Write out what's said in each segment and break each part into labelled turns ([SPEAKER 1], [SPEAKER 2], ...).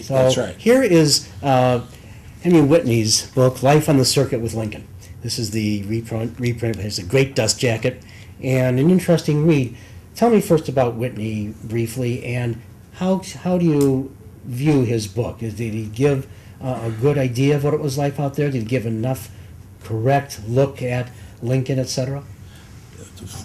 [SPEAKER 1] So
[SPEAKER 2] That's right.
[SPEAKER 1] here is Henry Whitney's book, Life on the Circuit with Lincoln. This is the reprint. It's a great dust jacket and an interesting read. Tell me first about Whitney briefly, and how do you view his book? Did he give a good idea of what it was like out there? Did he give enough correct look at Lincoln, etc.?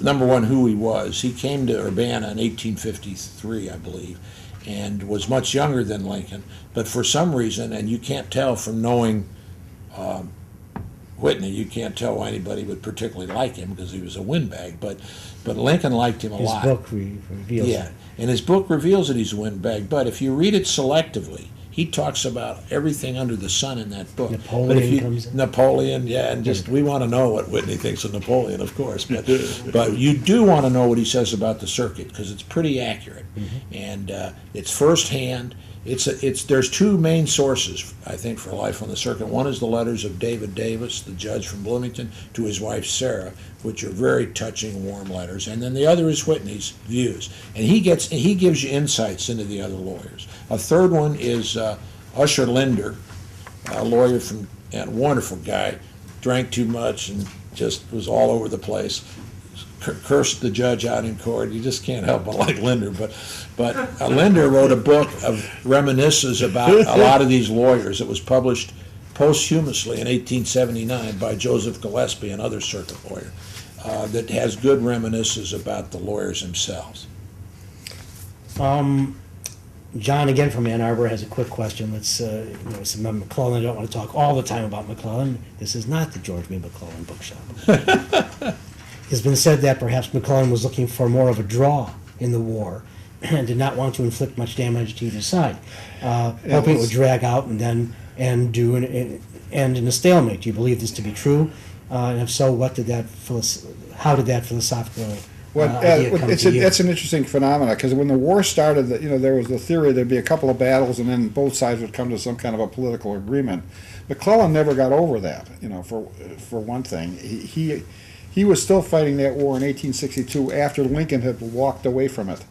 [SPEAKER 2] Number one, who he was. He came to Urbana in 1853, I believe, and was much younger than Lincoln. But for some reason, and you can't tell from knowing Whitney, you can't tell why anybody would particularly like him because he was a windbag. But Lincoln liked him a lot.
[SPEAKER 1] His book reveals that.
[SPEAKER 2] And his book reveals that he's a windbag. But if you read it selectively, he talks about everything under the sun in that book.
[SPEAKER 1] Napoleon comes in.
[SPEAKER 2] Napoleon, yeah, and just we want to know what Whitney thinks of Napoleon, of course. But you do want to know what he says about the circuit because it's pretty accurate, and it's firsthand. There's two main sources, I think, for Life on the Circuit. One is the letters of David Davis, the judge from Bloomington, to his wife Sarah, which are very touching, warm letters. And then the other is Whitney's views, and he gives you insights into the other lawyers. A third one is Usher Linder, a lawyer and a wonderful guy, drank too much and just was all over the place. Cursed the judge out in court. You just can't help but like Linder. But Linder wrote a book of reminiscences about a lot of these lawyers. It was published posthumously in 1879 by Joseph Gillespie, another circuit lawyer, that has good reminiscences about the lawyers themselves.
[SPEAKER 1] John, again from Ann Arbor, has a quick question. Let's, it's about McClellan. I don't want to talk all the time about McClellan. This is not the George B. McClellan bookshop. It's been said that perhaps McClellan was looking for more of a draw in the war and did not want to inflict much damage to either side, hoping it would drag out and then end in a stalemate. Do you believe this to be true? And if so, how did that philosophical idea come to you?
[SPEAKER 3] That's an interesting phenomenon because when the war started, there was the theory there'd be a couple of battles and then both sides would come to some kind of a political agreement. McClellan never got over that. For one thing, he was still fighting that war in 1862 after Lincoln had walked away from it.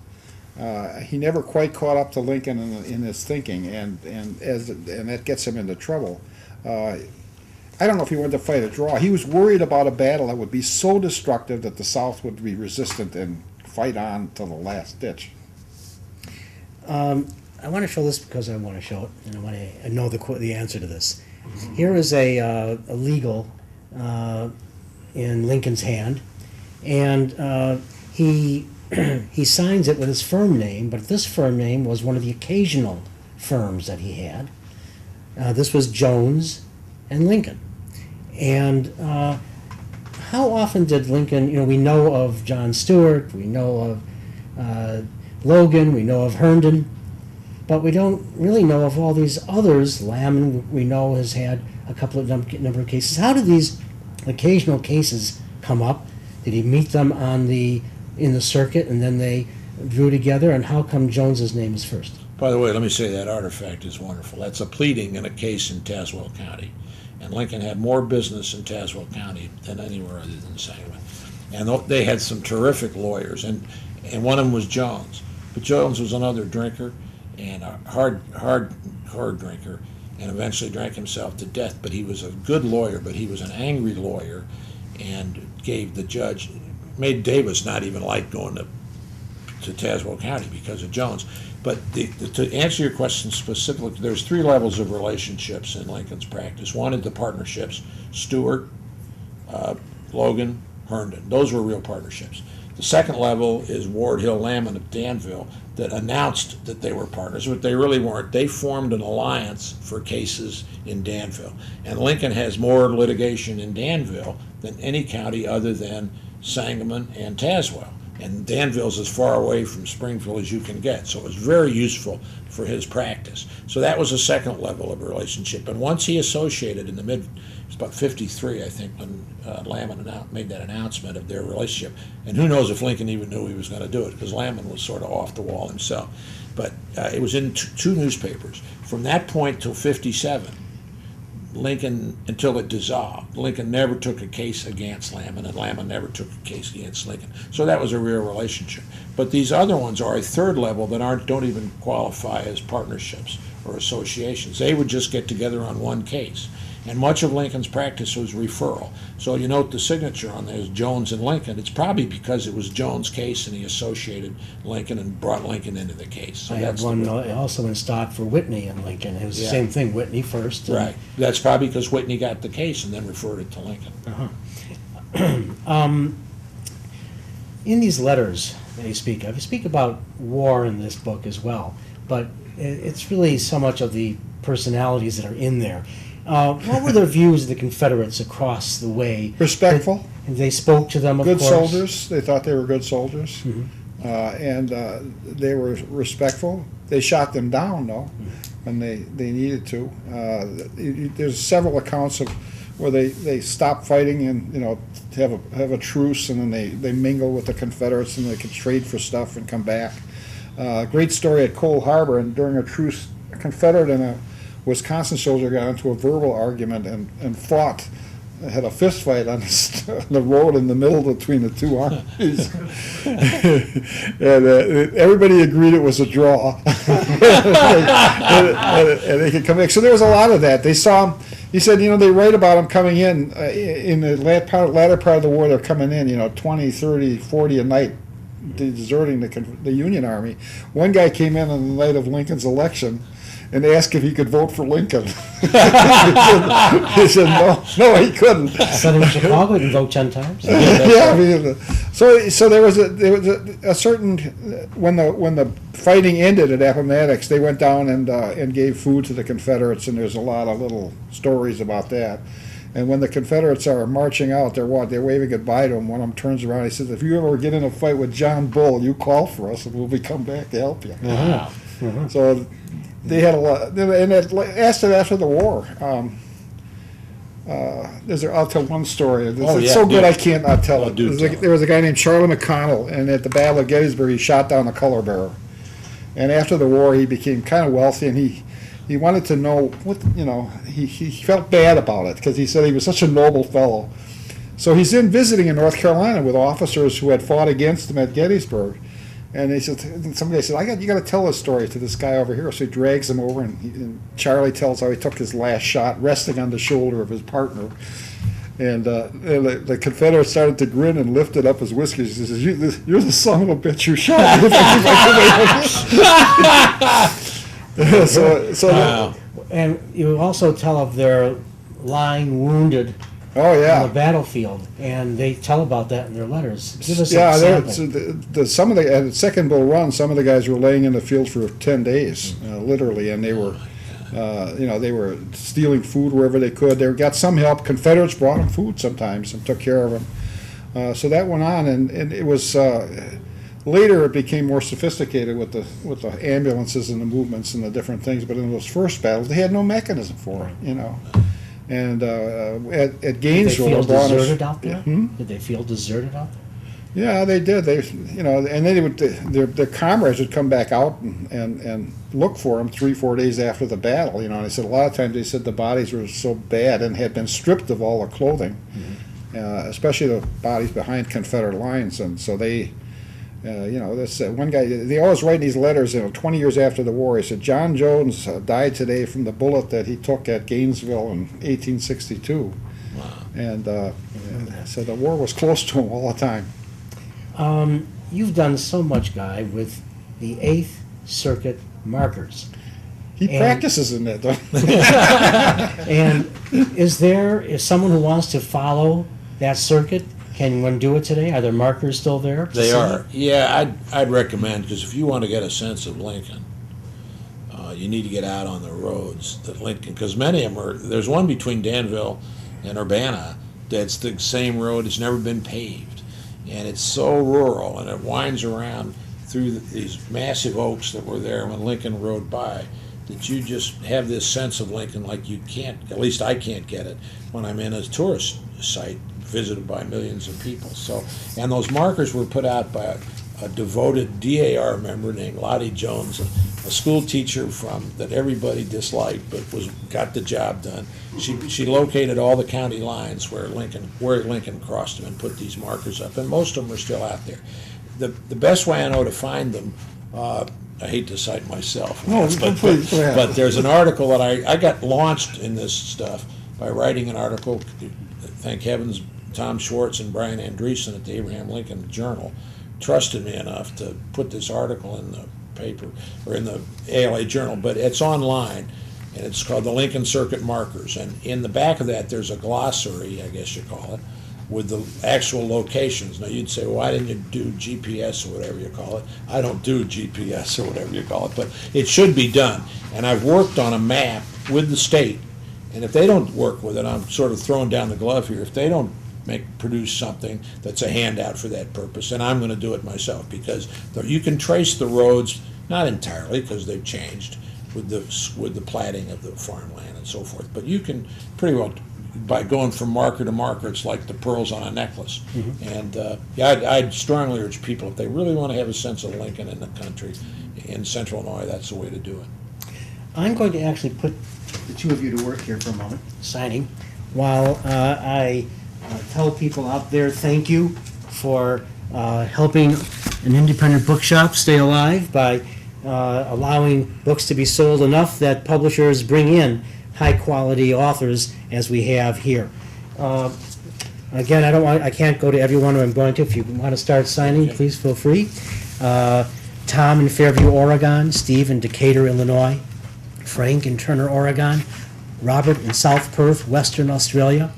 [SPEAKER 3] He never quite caught up to Lincoln in his thinking, and that gets him into trouble. I don't know if he wanted to fight a draw. He was worried about a battle that would be so destructive that the South would be resistant and fight on to the last ditch.
[SPEAKER 1] I want to show this because I want to show it, and I know the answer to this. Here is a legal in Lincoln's hand, and he signs it with his firm name, but this firm name was one of the occasional firms that he had. This was Jones and Lincoln. And how often did Lincoln, we know of John Stewart, we know of Logan, we know of Herndon, but we don't really know of all these others. Lamon, we know, has had a couple of number of cases. How did these occasional cases come up? Did he meet them in the circuit and then they drew together? And how come Jones's name is first?
[SPEAKER 2] By the way, let me say that artifact is wonderful. That's a pleading in a case in Tazewell County. And Lincoln had more business in Tazewell County than anywhere other than Sangamon. And they had some terrific lawyers, and one of them was Jones. But Jones was another drinker, and a hard drinker, and eventually drank himself to death. But he was a good lawyer, but he was an angry lawyer, and gave the judge, made Davis not even like going to Tazewell County because of Jones. But to answer your question specifically, there's three levels of relationships in Lincoln's practice. One is the partnerships, Stewart, Logan, Herndon. Those were real partnerships. The second level is Ward Hill Lamon of Danville that announced that they were partners, but they really weren't. They formed an alliance for cases in Danville. And Lincoln has more litigation in Danville than any county other than Sangamon and Tazewell. And Danville's as far away from Springfield as you can get, so it was very useful for his practice. So that was a second level of relationship. And once he associated in the it was about 53, I think, when Lamon made that announcement of their relationship. And who knows if Lincoln even knew he was going to do it, because Lamon was sort of off the wall himself. But it was in two newspapers. From that point till 57, Lincoln, until it dissolved, Lincoln never took a case against Lamon, and Lamon never took a case against Lincoln. So that was a real relationship. But these other ones are a third level that don't even qualify as partnerships or associations. They would just get together on one case. And much of Lincoln's practice was referral. So you note the signature on there is Jones and Lincoln. It's probably because it was Jones' case and he associated Lincoln and brought Lincoln into the case. So
[SPEAKER 1] I have one also in stock for Whitney and Lincoln. It was the
[SPEAKER 2] Yeah.
[SPEAKER 1] same thing, Whitney first.
[SPEAKER 2] Right. That's probably because Whitney got the case and then referred it to Lincoln.
[SPEAKER 1] In these letters that you speak of, you speak about war in this book as well, but it's really so much of the personalities that are in there. What were their views of the Confederates across the way?
[SPEAKER 3] Respectful.
[SPEAKER 1] They spoke to them, of
[SPEAKER 3] Good
[SPEAKER 1] course.
[SPEAKER 3] soldiers. They thought they were good soldiers. And they were respectful. They shot them down, though, when they needed to. There's several accounts of where they stop fighting and, have a truce, and then they mingle with the Confederates and they can trade for stuff and come back. Great story at Cold Harbor, and during a truce, a Confederate and a Wisconsin soldier got into a verbal argument and fought, had a fist fight on the road in the middle between the two armies. And everybody agreed it was a draw. and they could come back. So there was a lot of that. They saw him, he said, they write about him coming in the latter part of the war, they're coming in, 20, 30, 40 a night, deserting the Union Army. One guy came in on the night of Lincoln's election and asked if he could vote for Lincoln. He said no, he couldn't.
[SPEAKER 1] Said in Chicago, he can vote 10 times.
[SPEAKER 3] Yeah, so there was a certain when the fighting ended at Appomattox, they went down and gave food to the Confederates, and there's a lot of little stories about that. And when the Confederates are marching out, they're waving goodbye to him. One of them turns around, he says, "If you ever get in a fight with John Bull, you call for us, and we'll come back to help you."
[SPEAKER 2] Wow.
[SPEAKER 3] So they had a lot, and after the war, I'll tell one story. It's so good I can't not tell it. There was a guy named Charlie McConnell, and at the Battle of Gettysburg, he shot down a color bearer. And after the war, he became kind of wealthy, and he wanted to know he felt bad about it because he said he was such a noble fellow. So he's visiting in North Carolina with officers who had fought against him at Gettysburg. And some guy said, you got to tell this story to this guy over here. So he drags him over, and Charlie tells how he took his last shot, resting on the shoulder of his partner. And the Confederate started to grin and lifted up his whiskers. He says, "You're the son of a bitch who shot me."
[SPEAKER 2] Wow.
[SPEAKER 1] And you also tell of their lying wounded
[SPEAKER 3] Oh yeah,
[SPEAKER 1] on the battlefield, and they tell about that in their letters. Give us
[SPEAKER 3] yeah.
[SPEAKER 1] a
[SPEAKER 3] Some of the at Second Bull Run, some of the guys were laying in the field for 10 days, literally, and they were, they were stealing food wherever they could. They got some help. Confederates brought them food sometimes and took care of them. So that went on, and it was later it became more sophisticated with the ambulances and the movements and the different things. But in those first battles, they had no mechanism for it, And at Gainesville,
[SPEAKER 1] did they feel deserted out there? Did they feel deserted out there?
[SPEAKER 3] Yeah, they did. And then their comrades would come back out and look for them 3-4 days after the battle. And they said a lot of times the bodies were so bad and had been stripped of all the clothing, especially the bodies behind Confederate lines. And so they, this one guy, they always write these letters. 20 years after the war, he said John Jones died today from the bullet that he took at Gainesville in 1862.
[SPEAKER 2] Wow.
[SPEAKER 3] And so the war was close to him all the time.
[SPEAKER 1] You've done so much, Guy, with the 8th Circuit markers.
[SPEAKER 3] He practices in that, though.
[SPEAKER 1] And is someone who wants to follow that circuit, can one do it today? Are there markers still there?
[SPEAKER 2] They are. Yeah, I'd recommend, because if you want to get a sense of Lincoln, you need to get out on the roads that Lincoln, because many of them are, there's one between Danville and Urbana that's the same road, it's never been paved. And it's so rural, and it winds around through these massive oaks that were there when Lincoln rode by, that you just have this sense of Lincoln like you can't, at least I can't get it, when I'm in a tourist site visited by millions of people. So, and those markers were put out by a devoted DAR member named Lottie Jones, a school teacher that everybody disliked but got the job done. She located all the county lines where Lincoln crossed them and put these markers up, and most of them are still out there. The best way I know to find them, I hate to cite myself,
[SPEAKER 3] No, please, go ahead.
[SPEAKER 2] but there's an article that I got launched in this stuff by writing an article. Thank heavens, Tom Schwartz and Brian Andreessen at the Abraham Lincoln Journal trusted me enough to put this article in the paper, or in the ALA Journal, but it's online, and it's called the Lincoln Circuit Markers. And in the back of that, there's a glossary, I guess you call it, with the actual locations. Now, you'd say, well, why didn't you do GPS or whatever you call it? I don't do GPS or whatever you call it, but it should be done. And I've worked on a map with the state, and if they don't work with it, I'm sort of throwing down the glove here. If they don't produce something that's a handout for that purpose, and I'm going to do it myself, because you can trace the roads, not entirely because they've changed with the platting of the farmland and so forth, but you can pretty well, by going from marker to marker, it's like the pearls on a necklace. And I'd strongly urge people, if they really want to have a sense of Lincoln in the country, in central Illinois, that's the way to do it.
[SPEAKER 1] I'm going to actually put the two of you to work here for a moment, signing, while I tell people out there thank you for helping an independent bookshop stay alive by allowing books to be sold enough that publishers bring in high-quality authors as we have here. Again, I can't go to everyone who I'm going to. If you want to start signing, please feel free. Tom in Fairview, Oregon. Steve in Decatur, Illinois. Frank in Turner, Oregon. Robert in South Perth, Western Australia.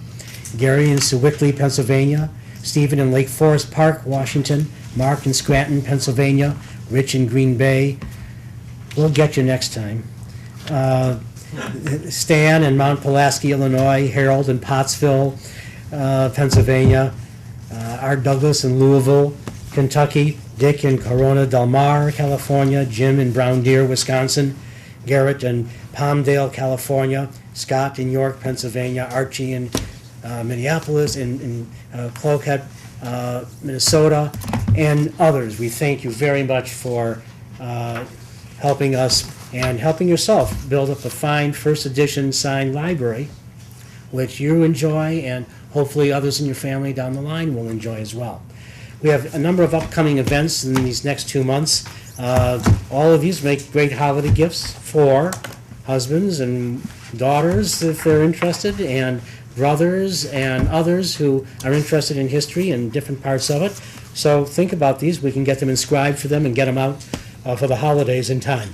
[SPEAKER 1] Gary in Sewickley, Pennsylvania. Stephen in Lake Forest Park, Washington. Mark in Scranton, Pennsylvania. Rich in Green Bay. We'll get you next time. Stan in Mount Pulaski, Illinois. Harold in Pottsville, Pennsylvania. Art Douglas in Louisville, Kentucky. Dick in Corona Del Mar, California. Jim in Brown Deer, Wisconsin. Garrett in Palmdale, California. Scott in York, Pennsylvania. Archie in Minneapolis, in Cloquet, Minnesota, and others. We thank you very much for helping us and helping yourself build up a fine first edition signed library, which you enjoy and hopefully others in your family down the line will enjoy as well. We have a number of upcoming events in these next 2 months. All of these make great holiday gifts for husbands and daughters if they're interested, and brothers and others who are interested in history and different parts of it. So think about these. We can get them inscribed for them and get them out for the holidays in time.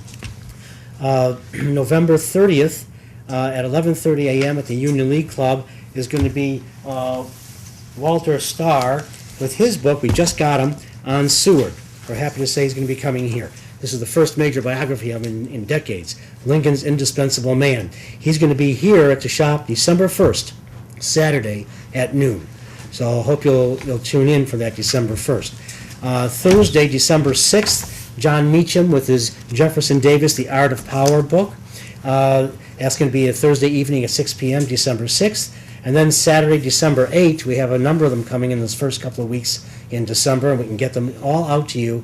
[SPEAKER 1] November 30th at 11:30 a.m. at the Union League Club is going to be Walter Starr with his book, we just got him, on Seward. We're happy to say he's going to be coming here. This is the first major biography of him in decades, Lincoln's Indispensable Man. He's going to be here at the shop December 1st, Saturday at noon. So I hope you'll tune in for that December 1st. Thursday, December 6th, John Meacham with his Jefferson Davis, The Art of Power book. That's going to be a Thursday evening at 6 p.m., December 6th. And then Saturday, December 8th, we have a number of them coming in this first couple of weeks in December, and we can get them all out to you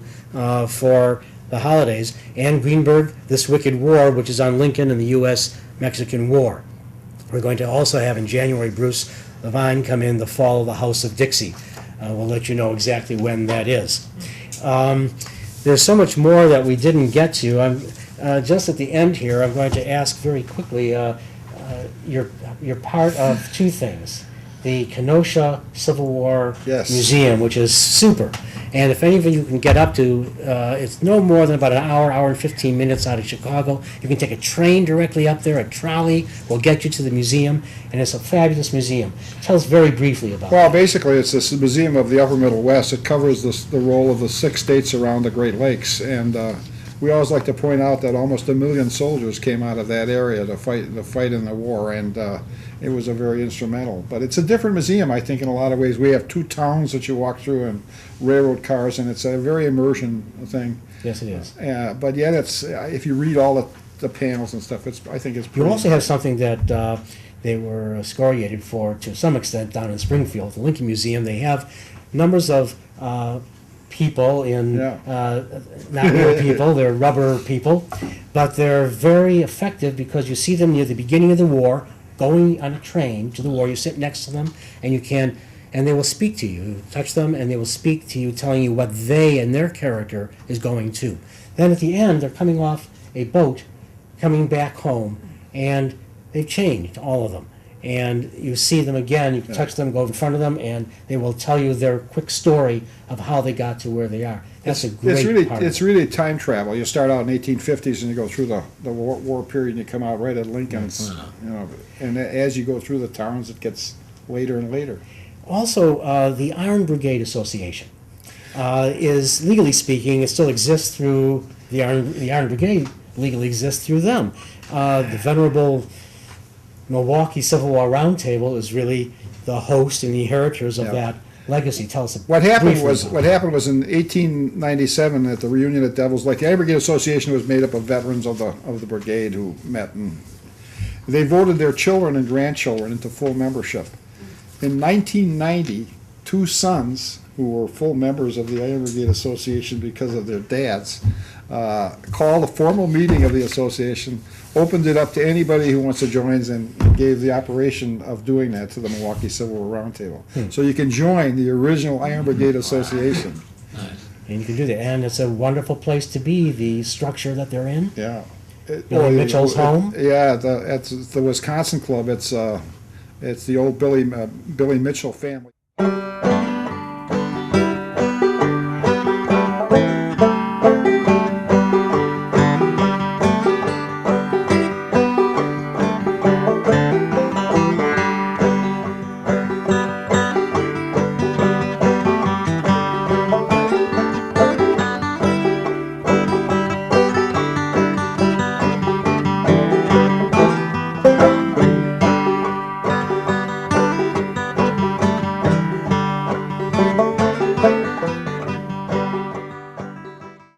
[SPEAKER 1] for the holidays. Anne Greenberg, This Wicked War, which is on Lincoln and the U.S.-Mexican War. We're going to also have in January Bruce Levine come in, The Fall of the House of Dixie. We'll let you know exactly when that is. There's so much more that we didn't get to. Just at the end here, I'm going to ask very quickly, you're part of two things. The Kenosha Civil War Museum, which is super. And if any of you can get up to, it's no more than about an hour and 15 minutes out of Chicago. You can take a train directly up there, a trolley will get you to the museum, and it's a fabulous museum. Tell us very briefly about it.
[SPEAKER 3] Well, basically, it's this museum of the Upper Middle West. It covers the role of the 6 states around the Great Lakes, and we always like to point out that almost 1 million soldiers came out of that area to fight in the war, and it was a very instrumental. But it's a different museum, I think, in a lot of ways. We have 2 towns that you walk through and railroad cars, and it's a very immersion thing.
[SPEAKER 1] Yes, it is.
[SPEAKER 3] But yet, it's if you read all the panels and stuff, I think it's pretty.
[SPEAKER 1] You also have something that they were excoriated for to some extent down in Springfield, the Lincoln Museum. They have numbers of people in,
[SPEAKER 3] Yeah.
[SPEAKER 1] not real people, they're rubber people, but they're very effective because you see them near the beginning of the war, going on a train to the war, you sit next to them, and they will speak to you. You touch them, and they will speak to you, telling you what they and their character is going to. Then at the end, they're coming off a boat, coming back home, and they've changed, all of them. And you see them again, you can touch them, go in front of them, and they will tell you their quick story of how they got to where they are. That's a great part of
[SPEAKER 3] It's really time travel. You start out in 1850s and you go through the war period and you come out right at Lincoln's, you know, and as you go through the towns, it gets later and later.
[SPEAKER 1] Also, the Iron Brigade Association is, legally speaking, it still exists through the Iron Brigade legally exists through them. The venerable Milwaukee Civil War Roundtable is really the host and the inheritors of that legacy. Tell us
[SPEAKER 3] What happened
[SPEAKER 1] briefly
[SPEAKER 3] was
[SPEAKER 1] about that.
[SPEAKER 3] in 1897 at the reunion at Devil's Lake. The Iron Brigade Association was made up of veterans of the brigade who met, and they voted their children and grandchildren into full membership. In 1990, two sons who were full members of the Iron Brigade Association because of their dads called a formal meeting of the association, opened it up to anybody who wants to join, and gave the operation of doing that to the Milwaukee Civil War Roundtable. So you can join the original Iron Brigade Association.
[SPEAKER 2] Nice.
[SPEAKER 1] And you can do that. And it's a wonderful place to be, the structure that they're in.
[SPEAKER 3] Yeah.
[SPEAKER 1] Billy Mitchell's home?
[SPEAKER 3] Yeah, it's the Wisconsin Club. It's the old Billy Mitchell family.